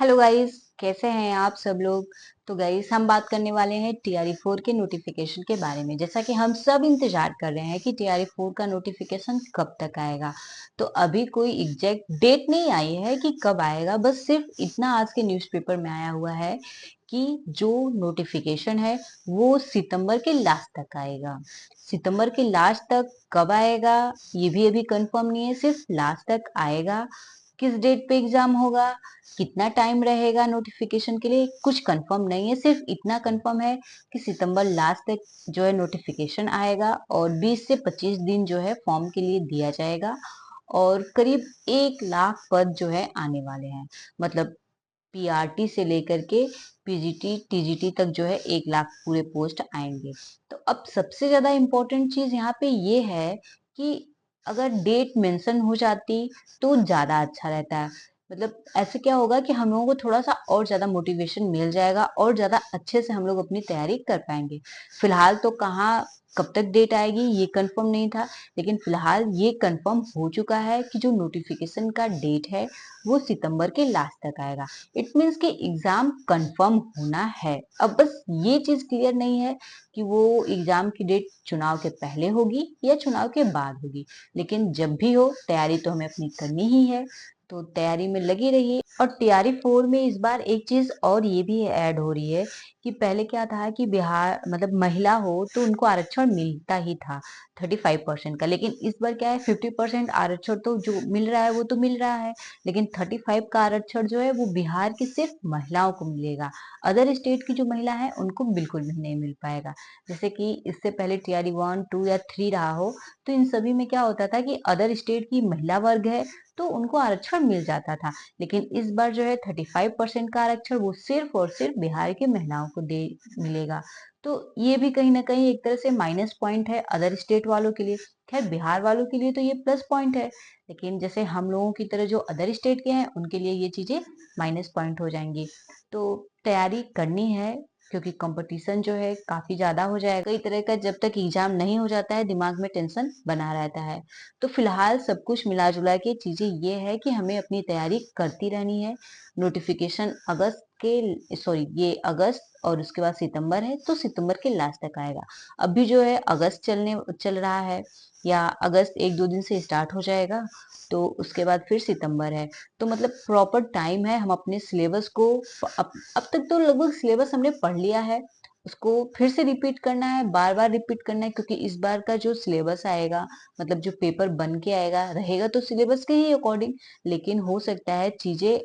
Hello guys, कैसे हैं आप सब लोग। तो गाइस, हम बात करने वाले हैं टीआरई 4 के नोटिफिकेशन के बारे में। जैसा कि हम सब इंतजार कर रहे हैं कि टीआरई 4 का नोटिफिकेशन कब तक आएगा। तो अभी कोई एग्जैक्ट डेट नहीं आई है कि कब आएगा, बस सिर्फ इतना आज के न्यूज़पेपर में आया हुआ है कि जो नोटिफिकेशन है वो सितंबर के लास्ट तक आएगा। सितंबर के लास्ट तक कब आएगा ये भी अभी कंफर्म नहीं है, सिर्फ लास्ट तक आएगा। किस डेट पे एग्जाम होगा, कितना टाइम रहेगा नोटिफिकेशन के लिए, कुछ कंफर्म नहीं है। सिर्फ इतना कंफर्म है कि सितंबर लास्ट तक जो है नोटिफिकेशन आएगा और 20 से 25 दिन जो है फॉर्म के लिए दिया जाएगा। और करीब 1 लाख पद जो है आने वाले हैं। मतलब पीआरटी से लेकर के पीजीटी टीजीटी तक जो है 1 लाख पूरे पोस्ट आएंगे। तो अब सबसे ज्यादा इम्पोर्टेंट चीज यहाँ पे ये है कि अगर डेट मेंशन हो जाती तो ज्यादा अच्छा रहता है। मतलब ऐसे क्या होगा कि हम लोगों को थोड़ा सा और ज्यादा मोटिवेशन मिल जाएगा और ज्यादा अच्छे से हम लोग अपनी तैयारी कर पाएंगे। फिलहाल तो कहाँ कब तक डेट आएगी ये कंफर्म नहीं था, लेकिन फिलहाल ये कंफर्म हो चुका है कि जो नोटिफिकेशन का डेट है वो सितंबर के लास्ट तक आएगा। इट मीन्स कि एग्जाम कंफर्म होना है। अब बस ये चीज क्लियर नहीं है कि वो एग्जाम की डेट चुनाव के पहले होगी या चुनाव के बाद होगी, लेकिन जब भी हो तैयारी तो हमें अपनी करनी ही है। तो तैयारी में लगी रहिए। और तैयारी 4 में इस बार एक चीज और ये भी ऐड हो रही है कि पहले क्या था कि बिहार मतलब महिला हो तो उनको आरक्षण मिलता ही था 35% का, लेकिन इस बार क्या है 50% आरक्षण तो जो मिल रहा है वो तो मिल रहा है, लेकिन 35 का आरक्षण जो है वो बिहार की सिर्फ महिलाओं को मिलेगा। अदर स्टेट की जो महिला है उनको बिल्कुल भी नहीं मिल पाएगा। जैसे कि इससे पहले टीआरई 1 2 या 3 रहा हो तो इन सभी में क्या होता था कि अदर स्टेट की महिला वर्ग है तो उनको आरक्षण मिल जाता था, लेकिन इस बार जो है 35% का आरक्षण वो सिर्फ और सिर्फ बिहार की महिलाओं को दे मिलेगा। तो ये भी कहीं ना कहीं एक तरह से माइनस पॉइंट है अदर स्टेट वालों के लिए। खैर बिहार वालों के लिए तो ये प्लस पॉइंट है, लेकिन जैसे हम लोगों की तरह जो अदर स्टेट के हैं उनके लिए ये चीजें माइनस पॉइंट हो जाएंगी। तो तैयारी करनी है क्योंकि कंपटीशन जो है काफी ज्यादा हो जाएगा। कई तरह का जब तक एग्जाम नहीं हो जाता है दिमाग में टेंशन बना रहता है। तो फिलहाल सब कुछ मिला जुला के चीजें ये है कि हमें अपनी तैयारी करती रहनी है। नोटिफिकेशन अगस्त के सॉरी ये अगस्त और उसके बाद सितंबर है तो सितंबर के लास्ट तक आएगा। अभी जो है अगस्त चल रहा है या अगस्त 1 2 दिन से स्टार्ट हो जाएगा, तो उसके बाद फिर सितंबर है। तो मतलब प्रॉपर टाइम है हम अपने सिलेबस को अब तक तो लगभग सिलेबस हमने पढ़ लिया है, उसको फिर से रिपीट करना है, बार बार रिपीट करना है, क्योंकि इस बार का जो सिलेबस आएगा मतलब जो पेपर बन के आएगा रहेगा तो सिलेबस के ही अकॉर्डिंग, लेकिन हो सकता है चीजें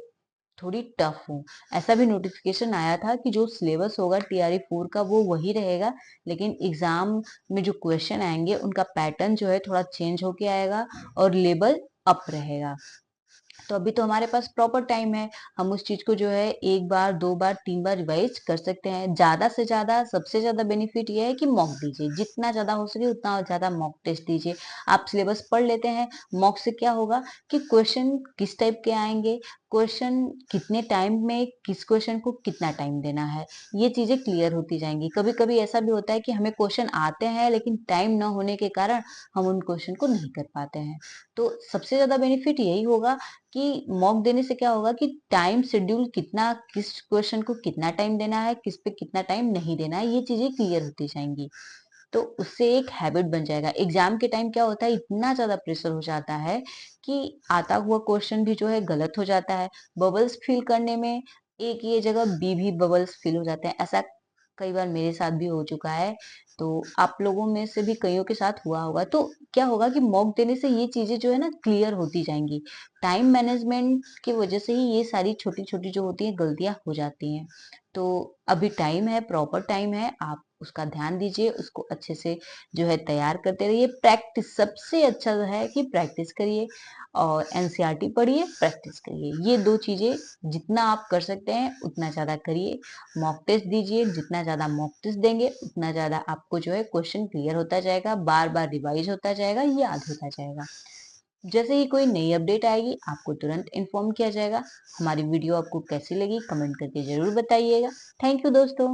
थोड़ी टफ हो। ऐसा भी नोटिफिकेशन आया था कि जो सिलेबस होगा टीआरई 4 का वो वही रहेगा, लेकिन एग्जाम में जो क्वेश्चन आएंगे उनका पैटर्न जो है थोड़ा चेंज होके आएगा और लेवल अप रहेगा। तो अभी तो हमारे पास प्रॉपर टाइम है, हम उस चीज को जो है 1 बार 2 बार 3 बार रिवाइज कर सकते हैं। ज्यादा से ज्यादा सबसे ज्यादा बेनिफिट ये है कि मॉक दीजिए, जितना ज्यादा हो सके उतना ज्यादा मॉक टेस्ट दीजिए। आप सिलेबस पढ़ लेते हैं, मॉक से क्या होगा कि क्वेश्चन किस टाइप के आएंगे, क्वेश्चन कितने टाइम में किस क्वेश्चन को कितना टाइम देना है, ये चीजें क्लियर होती जाएंगी। कभी कभी ऐसा भी होता है कि हमें क्वेश्चन आते हैं लेकिन टाइम ना होने के कारण हम उन क्वेश्चन को नहीं कर पाते हैं। तो सबसे ज्यादा बेनिफिट यही होगा कि मॉक देने से क्या होगा कि टाइम शेड्यूल कितना, किस क्वेश्चन को कितना टाइम देना है, किस पे कितना टाइम नहीं देना है, ये चीजें क्लियर होती जाएंगी। तो उससे एक हैबिट बन जाएगा। एग्जाम के टाइम क्या होता है इतना ज्यादा प्रेशर हो जाता है कि आता हुआ क्वेश्चन भी जो है गलत हो जाता है। बबल्स फिल करने में एक ये जगह बी भी बबल्स फिल हो जाते हैं, ऐसा कई बार मेरे साथ भी हो चुका है। तो आप लोगों में से भी कईयों के साथ हुआ होगा। तो क्या होगा कि मॉक देने से ये चीजें जो है ना क्लियर होती जाएंगी। टाइम मैनेजमेंट की वजह से ही ये सारी छोटी छोटी जो होती हैं गलतियां हो जाती हैं। तो अभी टाइम है, प्रॉपर टाइम है, आप उसका ध्यान दीजिए, उसको अच्छे से जो है तैयार करते रहिए। प्रैक्टिस सबसे अच्छा है कि प्रैक्टिस करिए और एनसीईआरटी पढ़िए, प्रैक्टिस करिए, ये दो चीजें जितना आप कर सकते हैं उतना ज्यादा करिए। मॉक टेस्ट दीजिए, जितना ज्यादा मॉक टेस्ट देंगे उतना ज्यादा आपको जो है क्वेश्चन क्लियर होता जाएगा, बार बार रिवाइज होता जाएगा, याद होता जाएगा। जैसे ही कोई नई अपडेट आएगी आपको तुरंत इन्फॉर्म किया जाएगा। हमारी वीडियो आपको कैसी लगी कमेंट करके जरूर बताइएगा। थैंक यू दोस्तों।